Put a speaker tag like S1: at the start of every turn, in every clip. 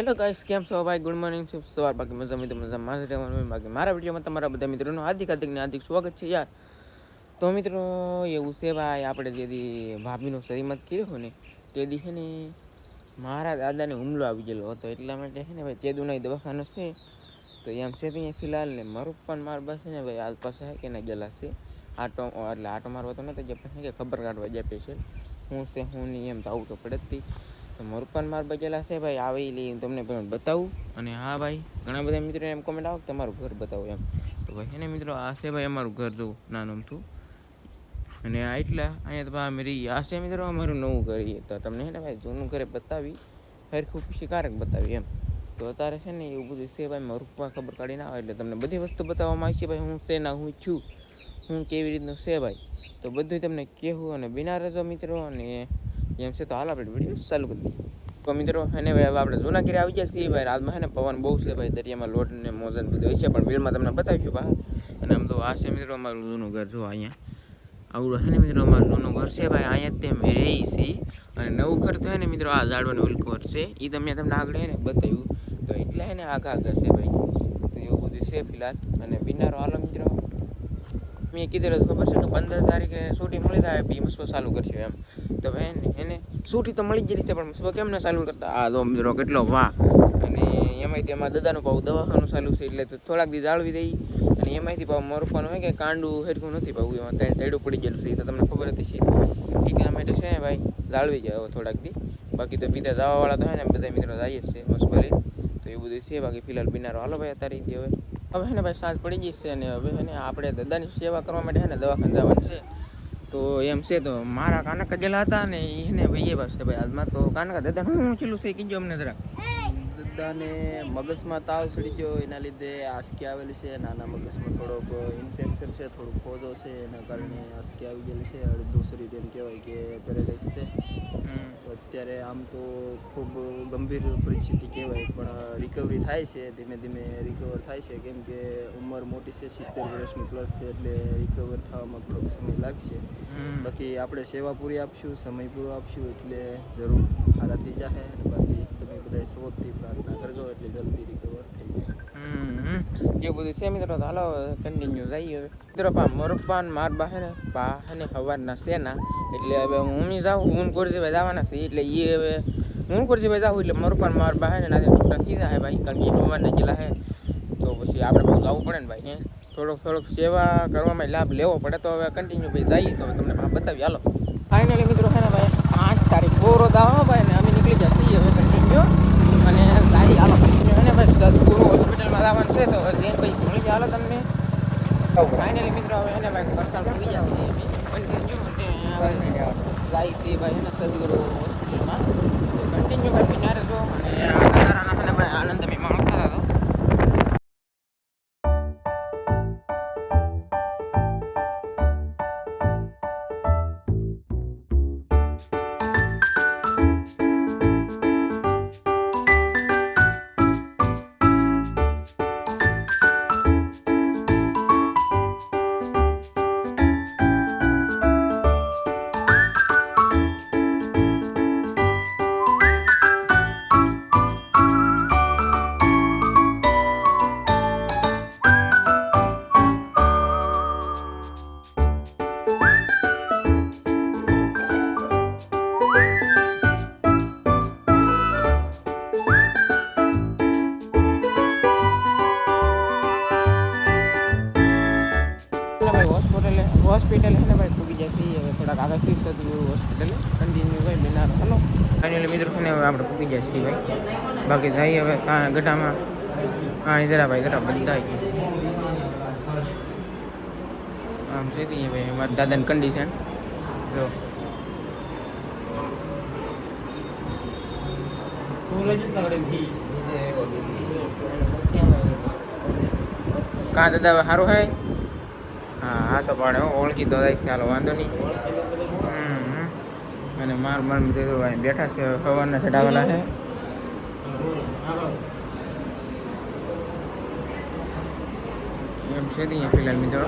S1: Hello guys, કેમ છો ભાઈ? ગુડ મોર્નિંગ, શુભ સવાર. બાકી મજા માં રહેવાનું. બાકી મારા વિડીયોમાં તમારા બધા મિત્રોનું હાર્દિક સ્વાગત છે યાર. તો મિત્રો એવું છે ભાઈ, આપણે જે દી ભાભીનો શરીમત કર્યો ને તે દી છે ને મારા દાદાને હુમલો આવી ગયેલો હતો. એટલા માટે છે ને ભાઈ તેદુનાઈ દવાખાનો છે તો એમ છે ત્યાં ફિલહાલ ને મારું પણ મારા બસ છે ને ભાઈ આજ પાસે કે ના ગયેલા છે આટો મારવા તો નથી જતા કે ખબર કાઢવા જાય છે હું છે હું નહીં એમ તો આવું તો પડે જ હતી. તો મારું પણ માર બચેલા છે ભાઈ, આવી લઈ તમને પણ બતાવું. અને હા ભાઈ, ઘણા બધા મિત્રો એમ કોમેન્ટ આવો કે તમારું ઘર બતાવો એમ. તો ભાઈ એને મિત્રો આ છે ભાઈ અમારું ઘર, જોવું નાનું થયું. અને આ એટલા અહીંયા તો ભાઈ મેરી આ છે મિત્રો અમારું નવું ઘર. તો તમને છે ને ભાઈ જૂનું ઘરે બતાવી હરખું શિકારક બતાવી એમ. તો અત્યારે છે ને એવું બધું છે ભાઈ, મારું પણ ખબર કાઢીને આવે એટલે તમને બધી વસ્તુ બતાવવામાં આવી છે ભાઈ. હું છે ના હું છું, હું કેવી રીતનું છે ભાઈ, તો બધું તમને કહેવું. અને બિના રહેજો મિત્રો. અને એમ છે તો હાલ આપણે વિડીયો ચાલુ કરી દઈએ. તો મિત્રો એને ભાઈ હવે આપણે જૂના ઘરે આવી ગયા છીએ ભાઈ. રાતમાં છે ને પવન બહુ છે ભાઈ, દરિયામાં લોટ ને મોજન બધું હોય છે, પણ વિલમાં તમને બતાવીશું ભાઈ. અને આમ તો આ છે મિત્રો અમારું જૂનું ઘર, જો અહીંયા આવડું છે ને મિત્રો અમારું જૂનું ઘર છે ભાઈ. અહીંયા જ તે અમે રહી છીએ. અને નવું ઘર તો છે ને મિત્રો આ ઝાડવાનું ઉલકોર છે, એ તમને આગળ છે ને બતાવ્યું. તો એટલે છે ને આગળ છે ભાઈ. તો એવું બધું છે ફિલહાલ. અને બિનારો હાલો મિત્રો મેં કીધેલું ખબર છે કે 15 તારીખે છૂટી મળી જાય પછી મસ્કો ચાલુ કરશું એમ. તો ભાઈ એને છૂટી તો મળી જ રહી છે, પણ મસ્કો કેમ ને ચાલુ કરતા આ તો મિત્રો કેટલો વાહ. અને એમાંય એમાં દાદાનું પાવું દવાખાનું ચાલુ છે એટલે થોડાક દી જાળવી દઈ. અને એમાંથી પાવું મરવાનું હોય કે કાંડું હરખું નથી પાવું, એમાં તેડું પડી ગયેલું છે, તો તમને ખબર હતી છે. એટલા માટે છે ને ભાઈ જાળવી જાય થોડાક દી. બાકી તો બીજા જવાવાળા તો હોય ને બધા મિત્રો જઈએ જ છે મસ્કોલી. તો એ બધું છે. બાકી ફિલહાલ બિનારો હાલો ભાઈ અત્યારે હવે હે ને ભાઈ સાંજ પડી ગઈ છે. અને હવે હે ને આપણે દાદાની સેવા કરવા માટે હે ને દવાખાને જવાનું છે. તો એમ છે તો મારા કાનકા ગયેલા હતા ને એને ભાઈ એ પાસે ભાઈ હાલમાં તો કાનકા દાદા હું છેલ્લું છે કીજો અમને જરા.
S2: દાદાને મગજમાં તાવ ચડી ગયો, એના લીધે આંસકી આવેલી છે. નાના મગજમાં થોડોક ઇન્ફેક્શન છે, થોડુંક ખોજો છે, એના કારણે આંસકી આવી ગયેલી છે. અડધું શરીર એમ કહેવાય કે પેરેલાઇઝ છે. તો અત્યારે આમ તો ખૂબ ગંભીર પરિસ્થિતિ કહેવાય, પણ રિકવરી થાય છે, ધીમે ધીમે રિકવર થાય છે. કેમ કે ઉંમર મોટી છે, 70 વર્ષની પ્લસ છે, એટલે રિકવર થવામાં થોડોક સમય લાગશે. બાકી આપણે સેવા પૂરી આપશું, સમય પૂરો આપશું એટલે જરૂર સારા થઈ જશે. બાકી તમે બધા સૌથી પ્રાર્થના કરજો એટલે જલ્દી રિકવર થઈ જાય.
S1: એવું બધું છે મિત્રો. તો હાલો કન્ટિન્યુ જઈએ હવે મિત્રો. મરુપાન માર બા હે ને સવારના શેના એટલે હવે હું જાઉં, હું કોરજીભાઈ જવાના છે એટલે એ હવે હું કોરજીભાઈ જાઉં એટલે મરુપાન માર બા હે ને નાથી છૂટા થઈ જાય ભાઈ, કારણ કે સવારના ગયેલા હે તો પછી આપણે બહુ જવું પડે ને ભાઈ. થોડોક સેવા કરવામાં લાભ લેવો પડે. તો હવે કન્ટિન્યુ ભાઈ જઈએ તો તમને બતાવી હાલો. ફાઇનલી મિત્રો છે ને ભાઈ 8 તારીખ બોરો દાવા ભાઈ ને અમે નીકળી જઈએ હવે કન્ટિન્યુ. અને ગાડી હાલો અને ભાઈ સદગુરુ હોસ્પિટલમાં જવાનું છે તો જઈને ભાઈ ભણી હાલો તમને. ફાઇનલી મિત્રો હવે એને ભાઈ કરતાલ પડી જશે કન્ટિન્યુ. અને જાય છે ભાઈ એને સદગુરુ હોસ્પિટલમાં. તો કન્ટિન્યુ ભાઈ પીનારે જો. અને આ નજારાના ભાઈ આનંદ તમે માણતા હતા. હોસ્પિટલ છે ને ભાઈ પૂગી જશે હવે થોડાક આગળથી સદગુરુ હોસ્પિટલ કન્ટિન્યુ ભાઈ બિનારો હાલો. ફાઇનલી મિત્રો છે ને હવે આપણે પૂગી જશે ભાઈ. બાકી જઈએ હવે ગઢામાં. હા જરા ભાઈ જરા બધા આમ છે ભાઈ મારા દાદાની કન્ડિશન જો. કાં દાદા સારું હે? હા તો પણ ઓળખી તો જાય છે, હાલો વાંધો નહીં. અને માર બેઠા છે સવારના ચડાવેલા છે. એમ છે અહીંયા ફિલહાલ મિત્રો.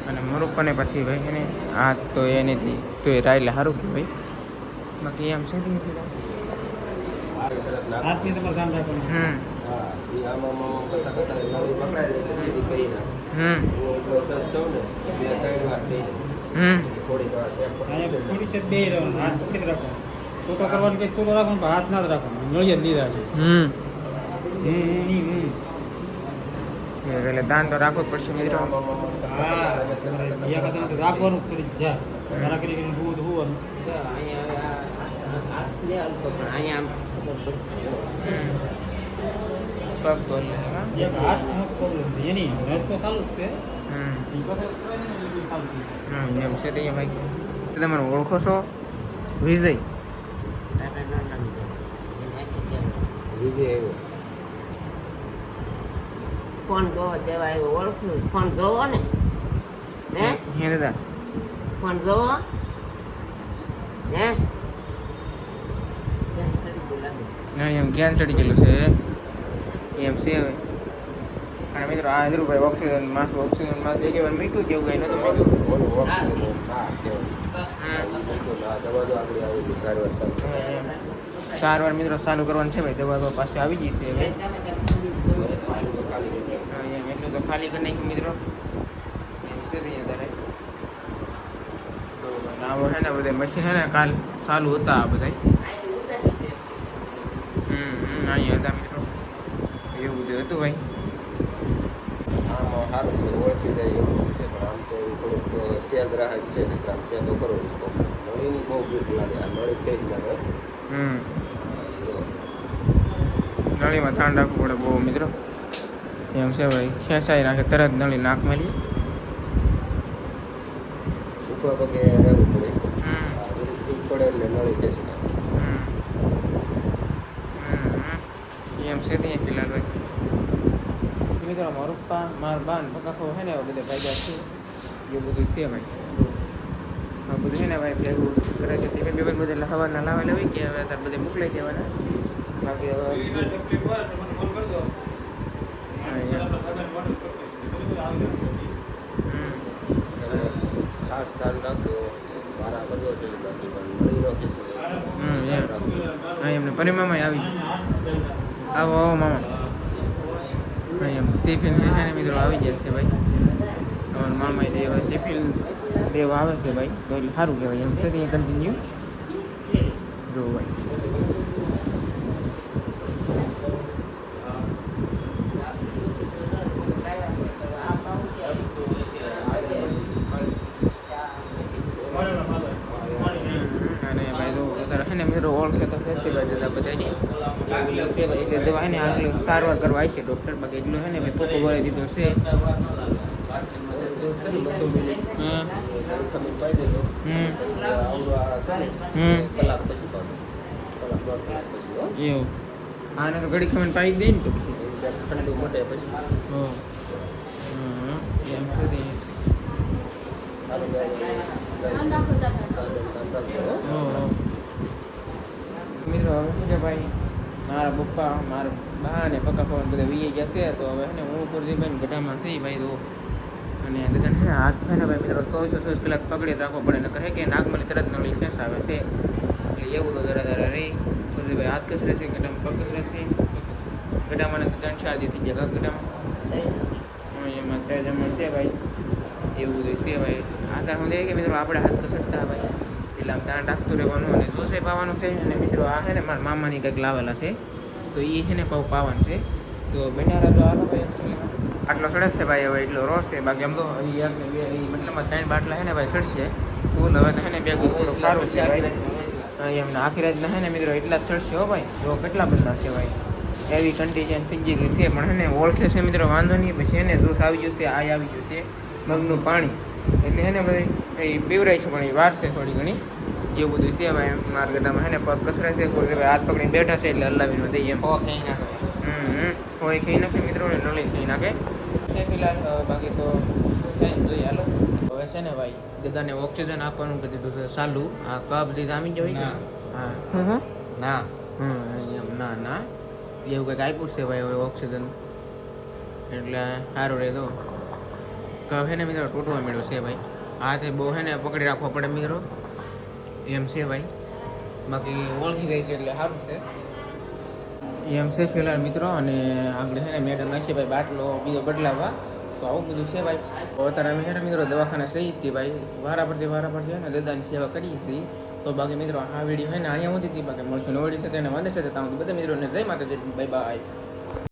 S1: અને અને મરુપાને પછી ભાઈ એને હાથ તો એ નથી તો એ રાયલે સારું કહેવાય બાકી એમ છે
S3: હાથની તમારે ધ્યાન રાખવાનું.
S1: હમ
S4: હા એ આમાં કરતા કરતા નળી પકડાય એટલે સીધી કહી નાખે
S1: હમ
S4: હું એટલો સજ છું ને તો 2-3 વાર કહી
S1: હમ
S4: થોડીક વાર ટેપ
S3: અહીંયા થોડી સેજ બેહી રહેવાનું, હાથ પકડી જ રાખવાનો. છૂટો કરવાનું કંઈક છૂટો રાખવાનો, પણ હાથ ના જ રાખવાનો. નળી જ લીધા છે.
S1: હમ
S3: હમ.
S1: એટલે દાન તો રાખવું જ પડશે મિત્રો
S3: હા, બીજા ખાતામાં તો રાખવાનું જ કરી જ જા. ઘણા કરી કરીને દૂધ હોવાનું.
S1: પગ બોલે હા
S3: એક હાથનો પ્રોબ્લેમ છે. એની નસ તો ચાલુ જ છે.
S1: હમ
S3: ઈ કસરત કરે ને એટલે ચાલુ થઈ જાય.
S1: એમ છે તો અહીંયા ભાઈ તમે ઓળખો છો વિજય
S4: વિજય આવ્યો
S5: ફોન જોવો દેવા આવ્યો ઓળખું ફોન જોવો ને હે
S1: હે દાદા
S5: ફોન જોવો હે કેમ સડી ગયું લાગે
S1: ના એમ જ્ઞાન ચડી ગયેલું છે એમ છે હવે અને મિત્રો આ ધ્રુવભાઈ ઓક્સિજન માં એક વાર મૂક્યું કેવું કઈ નતું મૂક્યું
S4: ઓલું ઓક્સિજન હા કેવું આ દવા તો આગળ આવી ગઈ સારવાર ચાલુ
S1: 4 વાર મિત્રો ચાલુ કરવાનું છે ભાઈ દવા તો પાછી આવી ગઈ છે હવે
S4: આલુ તો ખાલી કરી દે.
S1: હા, એમ એટલું તો ખાલી કરી નાખ્યું મિત્રો એમ છે તો અહીંયા તારે તો આવો છે ને બધા મશીન છે ને કાલ ચાલુ હતા આ બધા અહીંયા હતા મિત્રો એવું બધું હતું ભાઈ
S4: આમાં સારું છે ઓળખી જાય એવું છે પણ આમ તો એવું થોડુંક સેજ રાહત છે ને આમ સેજો કરો નળીની બહુ બીક લાગે આ નળી થઈ જ લાગે
S1: નળીમાં ધ્યાન રાખવું પડે બહુ મિત્રો એમ છે ભાઈ ખેંચાઈ રાખે તરત નળી નાક મેલી
S4: ઉપર પગે રહેવું પડે ફીટ પડે એટલે નળી ખેંચી નાખે
S1: એમ છે ત્યાં ફિલહાલ ભાઈ મિત્રો મારું પપ્પા મારા બાન પકાખો છે ને બધા ભાગ્યા છે એ બધું છે ભાઈ આ બધું છે ને ભાઈ ભેગું કરે છે તે બે બધા હવાના લાવેલા હોય કે હવે અત્યારે બધે મોકલાઈ દેવાના બાકી હવે
S3: તકલીફ હોય તો મને ફોન કરી દો.
S1: હા, યાર.
S4: ખાસ ધ્યાન રાખજો મારા કરવો જોઈએ બાકી પણ નળી નો ખેંચી
S1: હા એમને પરિમામાં આવી આવો આવો મામા હા એમ ટિફિન છે ને મિત્રો આવી જાય છે ભાઈ અમારા મામા દેવા ટિફિન દેવા આવે છે ભાઈ તો એટલે સારું કહેવાય એમ છે ત્યાં કન્ટિન્યુ જો ભાઈ અને ભાઈ તો અત્યારે છે ને મિત્રો ઓળખે તો છે તે ભાઈ દાદા બધાની એવું છે ભાઈ એટલે દવા છે ને આગળ સારવાર કરવા આવી છે ડૉક્ટર બાકી એટલું છે ને ભાઈ પોકો ભરાઈ દીધો છે
S4: છે ને 200 મિનિટ
S1: હા
S4: ખમીર પાઈ દેજો આવડું આ છે ને કલાક પછી પાડો કલાક 1.5 કલાક પછી હો
S1: એવું આને તો ઘડી ખમણ પાઈ જ દે ને તો પછી
S4: ઠંડુ મટે પછી
S1: હો એમ છે તે
S4: સારું ધ્યાન રાખજો હો.
S1: મિત્રો હવે શું છે ભાઈ મારા પપ્પા મારા બા અને પપ્પા પપ્પા બધા વીએ જશે તો હવે છે ને હું ઉપર જઈ ભાઈ ગઢામાં છે ભાઈ તો અને દાદા છે ને હાથ છે ને ભાઈ મિત્રો 100 કલાક પકડી રાખવો પડે ને કહે કે નાકમાંથી તરત નળી ખેંચ આવે છે એટલે એવું તો જરા જરા રહી પછી ભાઈ હાથ કસરે છે ગઢામાં પગ કસરે છે ગઢામાં તો 3-4 દી થઈ જાય ગઢામાં એમાં 3 જમણ છે ભાઈ એવું બધું છે ભાઈ આધાર હું કે મિત્રો આપણે હાથ કસરતા ભાઈ એટલે આમ ધ્યાન રાખતું રહેવાનું અને જોશે પાવાનું છે અને મિત્રો આ છે ને મારા મામાની કંઈક લાવેલા છે તો એ છે ને પાવાનું છે તો બન્યા જો આલો ભાઈ આટલો ચડે છે ભાઈ હવે એટલો રોસ છે બાકી આમ તો ઈ એક ને બે ઈ મતલબમાં 3 બાટલા છે ને ભાઈ ચડશે ફૂલ હવે તો છે ને ભેગું થોડું સારું છે ભાઈ એમને આખી રાતના છે ને મિત્રો એટલા જ ચડશે હો ભાઈ જો કેટલા બધા છે ભાઈ એવી કન્ડિશન થઈ ગઈ છે પણ છે ને ઓળખે છે મિત્રો વાંધો નહીં પછી એને જોશ આવી ગયું છે આ આવી ગયું છે મગનું પાણી એટલે છે ને બધી એ પીવરાય છે પણ એ વાર છે થોડી ઘણી એવું બધું છે ભાઈ માર્કેટમાં છે ને પગ કસરે છે કોઈ ભાઈ હાથ પકડીને બેઠા છે એટલે હલાવીને દઈએ એમ ખાઈ નાખે હોય ખાઈ નાખે મિત્રો ને નળી ખાઈ નાખે છે ફિલહાલ બાકી તો ટાઈમ જોઈએ હાલો હવે છે ને ભાઈ દાદાને ઓક્સિજન આપવાનું કરી દીધું છે ચાલુ આ કપ દીધ આમી જ હોય ને હા ના એમ ના એવું કંઈક આપ્યું છે ભાઈ હવે ઓક્સિજન એટલે સારું રહે તો હે ને મિત્રો તૂટવા મળ્યો છે ભાઈ. હાથે બહુ હે ને પકડી રાખવો પડે મિત્રો, એમ છે ભાઈ. બાકી ઓળખી જાય છે એટલે સારું છે એમ છે ફિલહાલ મિત્રો. અને આગળ છે ને મેડમ નાખીએ ભાઈ બાટલો બીજો બદલાવવા. તો આવું બધું છે ભાઈ. તો અત્યારે અમે છે ને મિત્રો દવાખાને સહી હતી ભાઈ, વારા પરથી ને દાદાની સેવા કરીએ છીએ. તો બાકી મિત્રો આ વિડીયો છે ને અહીંયા સુધી હતી. બાકી મળશું નવડી છે તેને વાંધે છે. ત્યાં બધા મિત્રોને જય માતાજી, બાય બાય.